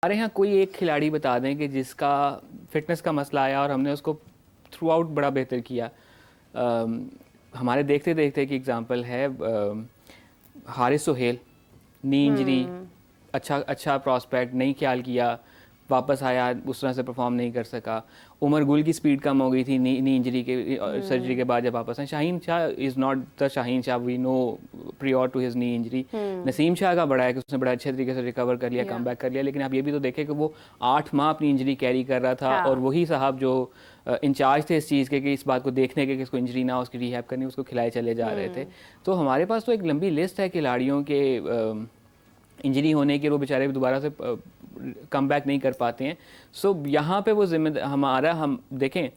हमारे यहाँ कोई एक खिलाड़ी बता दें कि जिसका फिटनेस का मसला आया और हमने उसको थ्रू आउट बड़ा बेहतर किया। हमारे देखते देखते एक एग्जांपल है, हारिस सोहेल, नी इंजरी, अच्छा प्रॉस्पेक्ट, नहीं ख्याल किया, वापस आया, उस तरह से परफॉर्म नहीं कर सका। उमर गुल की स्पीड कम हो गई थी नी इंजरी के सर्जरी के बाद जब वापस आए। Shaheen Shah is not the Shaheen Shah we know prior to his knee injury. Naseem Shah का बड़ा है कि उसने बड़ा अच्छे तरीके से रिकवर कर लिया, कम बैक कर लिया, लेकिन आप ये भी तो देखें कि वो 8 माह अपनी इंजरी कैरी कर रहा था। और वही साहब जो इंचार्ज थे इस चीज़ के कि इस बात को देखने के कि इसको इंजरी ना हो, उसकी रिहैब करनी, उसको खिलाए चले जा रहे थे। तो हमारे पास तो एक लंबी लिस्ट है खिलाड़ियों के इंजरी होने के, वो बेचारे दोबारा से कम बैक नहीं कर पाते हैं। सो यहाँ पे वो जिम्मेदार हम देखें,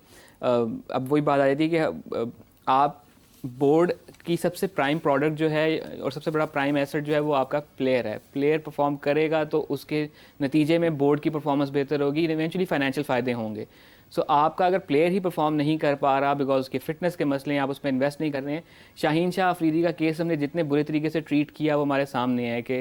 अब वही बात आ जाती है कि आप बोर्ड की सबसे प्राइम प्रोडक्ट जो है और सबसे बड़ा प्राइम एसेट जो है वो आपका प्लेयर है। प्लेयर परफॉर्म करेगा तो उसके नतीजे में बोर्ड की परफॉर्मेंस बेहतर होगी, इवेंचुअली फाइनेंशियल फ़ायदे होंगे। सो आपका अगर प्लेयर ही परफॉर्म नहीं कर पा रहा बिकॉज उसके फिटनेस के मसले हैं, आप उस पर इन्वेस्ट नहीं कर रहे हैं। शाहीन शाह अफरीदी का केस हमने जितने बुरे तरीके से ट्रीट किया वो हमारे सामने है कि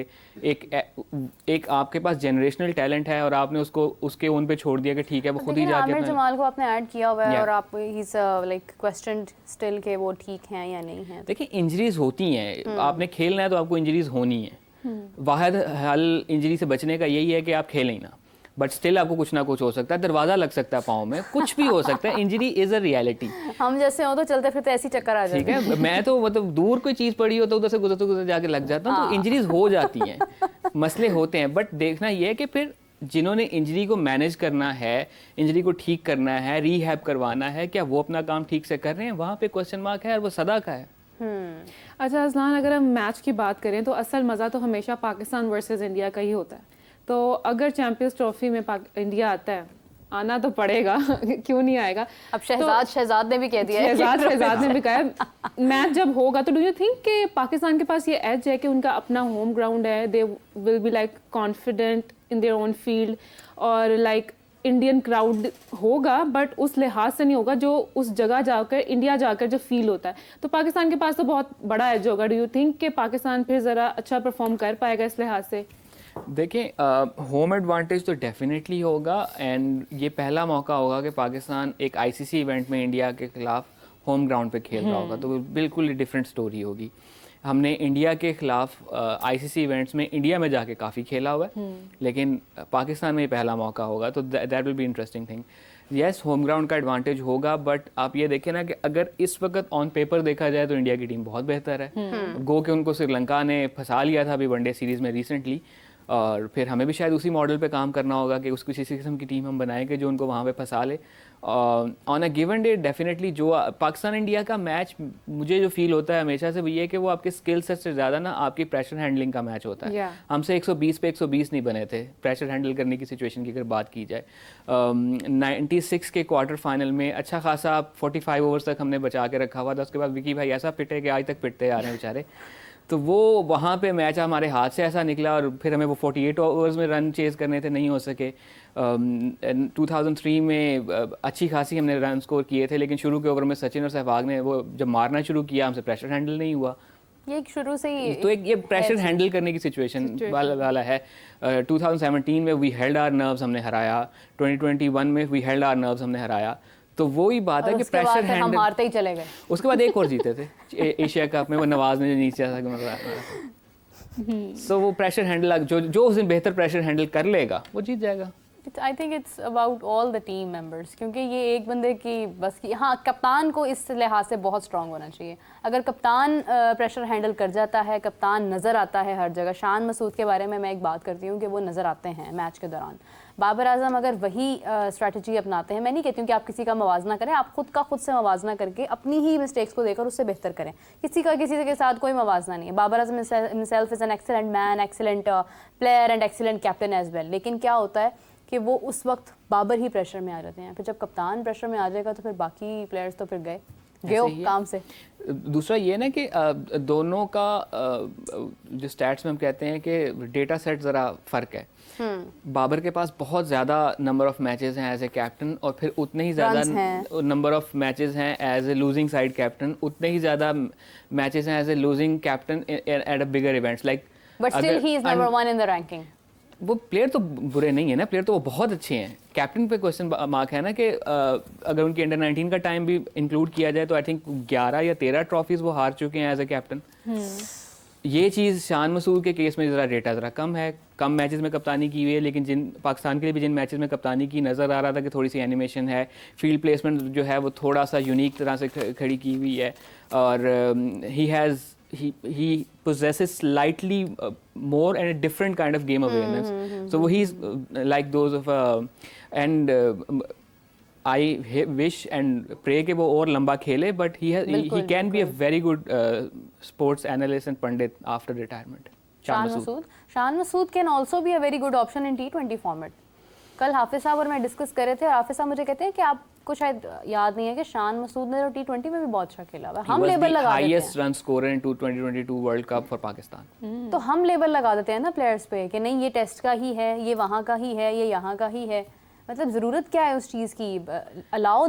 एक आपके पास जनरेशनल टैलेंट है और आपने उसको उसके ओन पे छोड़ दिया कि ठीक है वो खुद ही जाके आमिर जमाल को आपने ऐड किया हुआ है और आप इज लाइक क्वेश्चन स्टिल के वो ठीक हैं या नहीं है। देखिए इंजरीज होती हैं, आपने खेलना है तो आपको इंजरीज होनी है। वाहिद हल इंजरी से बचने का यही है कि आप खेलें ना, बट स्टिल आपको कुछ ना कुछ हो सकता है, दरवाजा लग सकता है पाँव में, कुछ भी हो सकता है। Injury is a reality. हम जैसे हो तो चलते फिरते ऐसी चक्कर आ जाते हैं, ठीक है। मैं तो मतलब दूर कोई चीज़ पड़ी हो तो उधर से गुजरते जाके लग जाता हूँ। तो इंजरीज हो जाती हैं, मसले होते हैं, बट देखना ये है कि फिर जिन्होंने इंजरी को मैनेज करना है, इंजरी को ठीक करना है, रीहैब करवाना है, क्या वो अपना काम ठीक से कर रहे हैं, वहाँ पे क्वेश्चन मार्क है और वो सदा का है। अच्छा अजलान, अगर हम मैच की बात करें तो असल मज़ा तो हमेशा पाकिस्तान वर्सेस इंडिया का ही होता है। तो अगर चैंपियंस ट्रॉफी में इंडिया आता है, आना तो पड़ेगा क्यों नहीं आएगा। अब शहजाद ने भी कह दिया है, शहजाद ने भी कहा मैच जब होगा तो डू यू थिंक कि पाकिस्तान के पास ये एज है कि उनका अपना होम ग्राउंड है, they will be like confident in their own field, और लाइक इंडियन क्राउड होगा बट उस लिहाज से नहीं होगा जो उस जगह जाकर इंडिया जाकर जो फील होता है। तो पाकिस्तान के पास तो बहुत बड़ा एज होगा। डू यू थिंक कि पाकिस्तान फिर ज़रा अच्छा परफॉर्म कर पाएगा इस लिहाज से? देखें, होम एडवांटेज तो डेफिनेटली होगा एंड ये पहला मौका होगा कि पाकिस्तान एक आईसीसी इवेंट में इंडिया के खिलाफ होम ग्राउंड पे खेल रहा होगा, तो बिल्कुल डिफरेंट स्टोरी होगी। हमने इंडिया के खिलाफ आईसीसी इवेंट्स में इंडिया में जाके काफ़ी खेला हुआ है, लेकिन पाकिस्तान में पहला मौका होगा, तो that will be interesting thing. Yes, home ground का एडवांटेज होगा, बट आप ये देखें ना कि अगर इस वक्त ऑन पेपर देखा जाए तो इंडिया की टीम बहुत बेहतर है। गो के उनको श्रीलंका ने फंसा लिया था अभी वनडे सीरीज़ में रिसेंटली, और फिर हमें भी शायद उसी मॉडल पे काम करना होगा कि उसकी किसी किस्म की टीम हम बनाएं कि जो उनको वहाँ पे फंसा ले on a given day. Definitely जो पाकिस्तान इंडिया का मैच मुझे जो फील होता है हमेशा से वो ये कि वो आपके स्किल सेट से ज़्यादा ना आपकी प्रेशर हैंडलिंग का मैच होता है। हमसे 120 पे 120 नहीं बने थे प्रेशर हैंडल करने की सिचुएशन की अगर बात की जाए। 96 के क्वार्टर फाइनल में अच्छा खासा 45 ओवर्स तक हमने बचा के रखा हुआ था, उसके बाद विकी भाई ऐसा पिटे कि आज तक पिटते आ रहे हैं बेचारे। तो वो वहाँ पे मैच हमारे हाथ से ऐसा निकला और फिर हमें वो 48 ओवर्स में रन चेज़ करने थे, नहीं हो सके। 2003 में अच्छी खासी हमने रन स्कोर किए थे, लेकिन शुरू के ओवर में सचिन और सहवाग ने वो जब मारना शुरू किया हमसे प्रेशर हैंडल नहीं हुआ। ये शुरू से ही तो एक ये प्रेशर हैंडल करने की सिचुएशन वाला है। 2017 में वी हेल्ड आवर नर्व्स, हमने हराया। 2021 में वी हेल्ड आवर नर्व्स, हमने हराया। तो वही बात है कि प्रेशर हैंडल हम हारते ही चले गए। उसके बाद एक और जीते थे एशिया कप में, वो नवाज ने जो नीचे था। सो वो प्रेशर हैंडल जो उस दिन बेहतर प्रेशर हैंडल कर लेगा वो जीत जाएगा। I think it's about all the team members, क्योंकि ये एक बंदे की बस की, हाँ कप्तान को इस लिहाज से बहुत स्ट्रांग होना चाहिए। अगर कप्तान प्रेशर हैंडल कर जाता है, कप्तान नज़र आता है हर जगह। शान मसूद के बारे में मैं एक बात करती हूँ कि वो नज़र आते हैं मैच के दौरान। बाबर आजम अगर वही स्ट्रैटेजी अपनाते हैं, मैं नहीं कहती हूँ कि आप किसी का मवाजना करें, आप खुद से मवाजना करके अपनी ही मिस्टेक्स को देखकर उससे बेहतर करें। किसी के साथ कोई मवाजना नहीं है। Babar Azam himself is an excellent man, excellent player and excellent captain as well, लेकिन क्या होता है कि वो उस वक्त बाबर ही प्रेशर में आ जाते हैं। फिर जब कप्तान प्रेशर में आ जाएगा तो फिर बाकी प्लेयर्स तो फिर गए काम से। दूसरा ये ना कि दोनों का जो स्टैट्स में हम कहते हैं कि डेटा सेट ज़रा फ़र्क है। बाबर के पास बहुत ज़्यादा नंबर ऑफ मैचेस हैं एज ए कैप्टन, और फिर उतने ही ज़्यादा नंबर ऑफ मैचेस हैं as a losing side captain, उतने ही ज़्यादा मैचेस हैं as a losing captain at a bigger events like. But still he is number 1 in the ranking. वो प्लेयर तो बुरे नहीं है ना, प्लेयर तो वो बहुत अच्छे हैं। कैप्टन पे क्वेश्चन मार्क है ना कि अगर उनकी अंडर 19 का टाइम भी इंक्लूड किया जाए तो आई थिंक 11 या 13 ट्रॉफीज वो हार चुके हैं एज ए कैप्टन। ये चीज़ शान मसूद के केस में ज़रा डेटा ज़रा कम है, कम मैचेस में कप्तानी की हुई है, लेकिन जिन पाकिस्तान के लिए भी जिन मैचेस में कप्तानी की नज़र आ रहा था कि थोड़ी सी एनिमेशन है, फील्ड प्लेसमेंट जो है वो थोड़ा सा यूनिक तरह से खड़ी की हुई है, और he possesses slightly more and a different kind of game awareness. So he's like those of and I wish and pray कि वो और लंबा खेले, but he can be a very good sports analyst and pundit after retirement. Shan Masood can also be a very good option in T20 format. कल हाफिज साहब और मैं discuss कर रहे थे, और हाफिज साहब मुझे कहते हैं कि आपको शायद याद नहीं है कि शान मसूद ने तो T20 में भी बहुत अच्छा खेला हुआ है। हम लेबल लगा देते हैं, highest run scorer in 2022 world cup for Pakistan. तो हम लेबल लगा देते हैं ना प्लेयर्स पे कि नहीं ये टेस्ट का ही है, ये वहाँ का ही है, ये यहाँ का ही है। मतलब ज़रूरत क्या है उस चीज़ की? Allow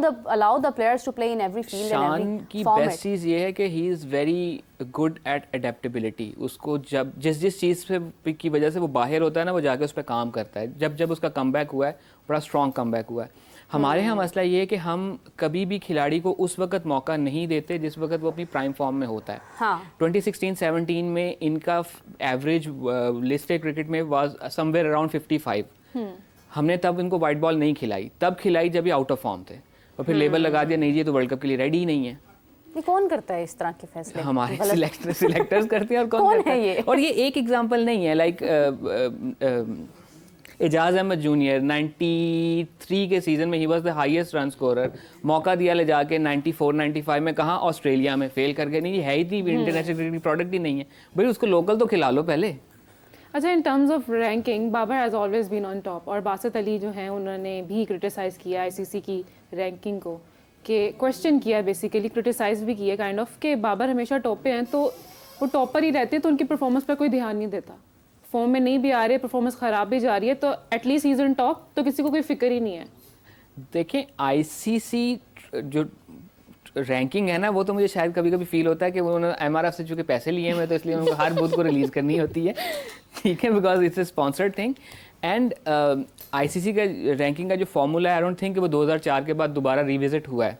the players to play in every field and every शान की बेस्ट चीज़ ये है कि he is very good at adaptability. उसको जब जिस चीज़ पे की वजह से वो बाहर होता है ना, वो जाके उस पर काम करता है। जब उसका कमबैक हुआ है, बड़ा स्ट्रॉन्ग कमबैक हुआ है। हमारे यहाँ मसला ये है कि हम कभी भी खिलाड़ी को उस वक्त मौका नहीं देते जिस वक्त वो अपनी प्राइम फॉर्म में होता है। हाँ। 2016-17 में इनका एवरेज लिस्ट ए क्रिकेट में वाज समवेयर अराउंड 55। हमने तब इनको वाइट बॉल नहीं खिलाई, तब खिलाई जब ये आउट ऑफ फॉर्म थे, और फिर लेबल लगा दिया नहीं जी तो वर्ल्ड कप के लिए रेडी ही नहीं है। ये कौन करता है इस तरह के फैसले? हमारे सिलेक्टर्स करते हैं। और कौन है ये? और ये एक एग्जांपल नहीं है। लाइक एजाज अहमद जूनियर 93 के सीजन में he was the highest run scorer. मौका दिया ले जाके 94-95 में, कहाँ ऑस्ट्रेलिया में फेल कर गए। नहीं है ही नहीं, इंटरनेशनल क्रिकेट की प्रोडक्ट ही नहीं है भाई, उसको लोकल तो खिला लो पहले। अच्छा, in terms of ranking Babar has always been on top, और बासित अली जो हैं उन्होंने भी क्रिटिसाइज़ किया आईसीसी की रैंकिंग को, कि क्वेश्चन किया बेसिकली, क्रिटिसाइज़ भी किया काइंड ऑफ कि बाबर हमेशा टॉप पे हैं, तो वो टॉपर ही रहते हैं तो उनकी परफॉर्मेंस पर कोई ध्यान नहीं देता। फॉर्म में नहीं भी आ रही है, परफॉर्मेंस ख़राब भी जा रही है, तो एटलीस्ट इज इन टॉप, तो किसी को कोई फिक्र ही नहीं है। देखें आईसीसी जो रैंकिंग है ना, वो तो मुझे शायद कभी कभी फील होता है कि उन्होंने एमआरएफ से चूँकि पैसे लिए हैं, तो इसलिए उनको हर बुध को रिलीज़ करनी होती है, ठीक है, because it's a sponsored thing. And ICC का रैंकिंग का जो फॉर्मूला है, आई डोंट थिंक कि वो 2004 के बाद दोबारा रिविजिट हुआ है।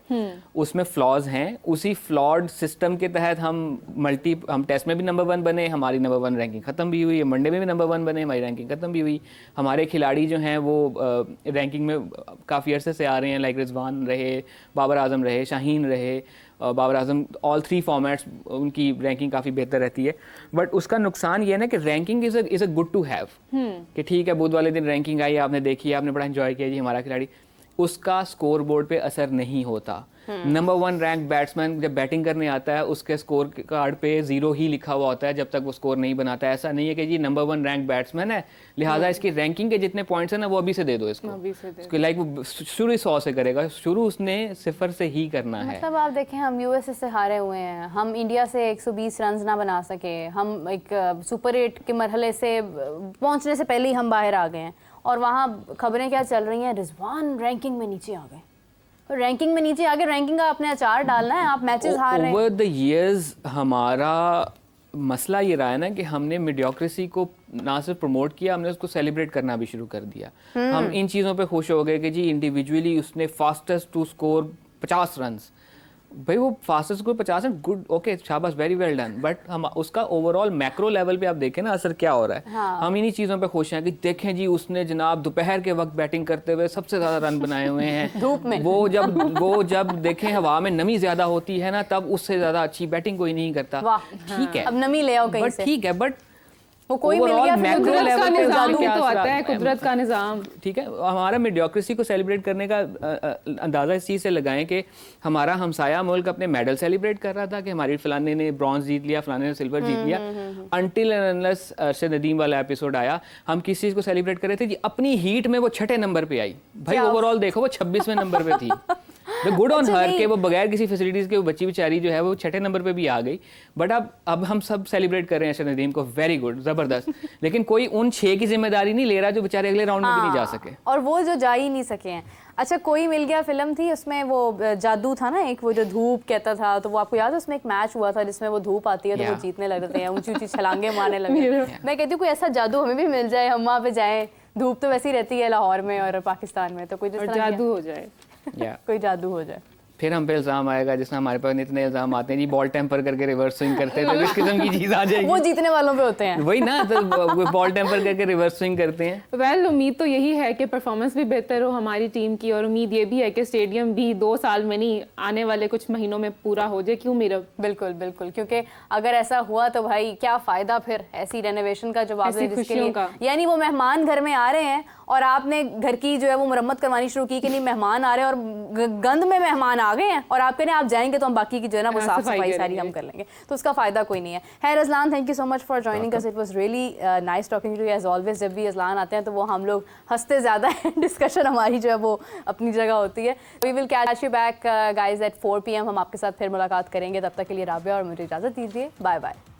उसमें फ्लॉज हैं, उसी फ्लॉड सिस्टम के तहत हम टेस्ट में भी नंबर 1 बने, हमारी नंबर 1 रैंकिंग ख़त्म भी हुई, वनडे में भी नंबर 1 बने, हमारी रैंकिंग ख़त्म भी हुई। हमारे खिलाड़ी जो हैं वो रैंकिंग में काफ़ी अरसे से आ रहे हैं, लाइक रिजवान रहे, बाबर आजम रहे, शाहीन रहे, बाबर आजम, ऑल 3 फॉर्मेट्स उनकी रैंकिंग काफ़ी बेहतर रहती है। बट उसका नुकसान ये है ना कि ranking is a good to have, कि ठीक है बुध वाले दिन रैंकिंग आई, आपने देखी, आपने बड़ा एंजॉय किया जी हमारा खिलाड़ी, उसका स्कोर बोर्ड पे असर नहीं होता। नंबर 1 रैंक बैट्समैन जब बैटिंग करने आता है, उसके स्कोर कार्ड पे 0 ही लिखा हुआ होता है जब तक वो स्कोर नहीं बनाता है। ऐसा नहीं है कि जी नंबर 1 रैंक बैट्समैन है, लिहाजा इसकी रैंकिंग के जितने पॉइंट्स हैं ना वो अभी से दे दो इसको लाइक वो शुरू 100 से करेगा, शुरू उसने 0 से ही करना है। मतलब आप देखें, हम यूएसए से हारे हुए हैं, हम इंडिया से 120 रन ना बना सके, हम एक सुपर 8 के मरहले से पहुंचने से पहले ही हम बाहर आ गए हैं, और वहाँ खबरें क्या चल रही हैं, रिजवान रैंकिंग में नीचे आ गए। रैंकिंग में नीचे आगे रैंकिंग का अपने अचार डालना है, आप मैचेस हार रहे हैं। ओवर द इयर्स हमारा मसला ये रहा है ना कि हमने मीडियोक्रेसी को ना सिर्फ प्रमोट किया, हमने उसको सेलिब्रेट करना भी शुरू कर दिया। हम इन चीज़ों पे खुश हो गए कि जी इंडिविजुअली उसने फास्टेस्ट टू स्कोर 50 रन, भाई वो fastest score 50 run, good, okay, शाबाश, वेरी वेल डन, बट हम उसका ओवरऑल मैक्रो लेवल पे आप देखें ना असर क्या हो रहा है। हाँ। हम इन्हीं चीज़ों पे खुश हैं कि देखें जी उसने जनाब दोपहर के वक्त बैटिंग करते हुए सबसे ज़्यादा रन बनाए हुए हैं। धूप में वो जब देखें हवा में नमी ज़्यादा होती है ना, तब उससे ज़्यादा अच्छी बैटिंग कोई नहीं करता। ठीक है, अब नमी ले आओ कहीं से, ठीक है, बट वो कोई मिल गया, कुदरत का निज़ाम तो आता है, कुदरत का निज़ाम, ठीक है। हमारा मीडियोक्रेसी को सेलिब्रेट करने का अंदाज़ा इस चीज़ से लगाएं कि हमारा हमसाया मुल्क अपने मेडल सेलिब्रेट कर रहा था कि हमारी फलाने ने ब्रॉन्ज जीत लिया, फलाने ने सिल्वर जीत लिया, until and unless Arshad Nadeem वाला एपिसोड आया, हम किस चीज़ को सेलिब्रेट कर रहे थे जी, अपनी हीट में वो 6ठे नंबर पे आई। भाई ओवरऑल देखो वो 26वें नंबर पे थी। गुड ऑन अच्छा, हर नहीं। के वो बगैर किसी फैसिलिटीज़ के वो बच्ची बेचारी जो है वो 6ठे नंबर पे भी आ गई, बट अब हम सब सेलिब्रेट कर रहे हैं अर्शद नदीम को, वेरी गुड, ज़बरदस्त। लेकिन कोई उन 6 की जिम्मेदारी नहीं ले रहा जो बेचारे अगले राउंड में भी नहीं जा सके। और वो जो जा ही नहीं सके हैं। अच्छा, कोई मिल गया फिल्म थी, उसमें वो जादू था ना एक, वो जो धूप कहता था, तो वो आपको याद है उसमें एक मैच हुआ था जिसमें वो धूप आती है तो वो जीतने लगते हैं, ऊंची ऊंची छलांगे मारने लगे। मैं कहती हूँ कोई ऐसा जादू हमें भी मिल जाए, हम वहाँ पे जाएं। धूप तो वैसी रहती है लाहौर में और पाकिस्तान में, तो कोई जिस तरह जादू हो जाए। कोई जादू हो जाए। फिर हम पे इल्ज़ाम आएगा, जिसमें हमारे पास इतने इल्ज़ाम आते हैं जी, बॉल टेम्पर करके रिवर्स स्विंग करते हैं, तो इस किस्म की चीज़ आ जाएगी। वो जीतने वालों पे होते हैं। वही ना, तो बॉल टेम्पर करके रिवर्स स्विंग करते हैं। वेल, उम्मीद तो यही है कि परफॉर्मेंस भी बेहतर हो हमारी टीम की, और उम्मीद ये भी है कि स्टेडियम भी 2 साल में नहीं, आने वाले कुछ महीनों में पूरा हो जाए। क्यों मीरा? बिल्कुल बिल्कुल, क्योंकि अगर ऐसा हुआ तो भाई क्या फ़ायदा फिर ऐसी रेनोवेशन का जो आपने जिसके लिए, यानी वो मेहमान घर में आ रहे हैं और आपने घर की जो है वो मुरम्मत करवानी शुरू की कि नहीं मेहमान आ रहे हैं और गंद में मेहमान आ गए हैं, और आप कहने आप जाएंगे तो हम बाकी की जो है ना वो साफ सफाई सारी हम कर लेंगे, तो उसका फ़ायदा कोई नहीं है। Razlan, thank you so much for joining us, it was really nice talking to you as always. जब भी रज़लान आते हैं तो वो हम लोग हंसते ज़्यादा हैं, डिस्कशन हमारी जो है वो अपनी जगह होती है। We will catch you back guys at 4 PM, हम आपके साथ फिर मुलाकात करेंगे। तब तक के लिए राबिया और मुझे इजाज़त दीजिए, बाय बाय।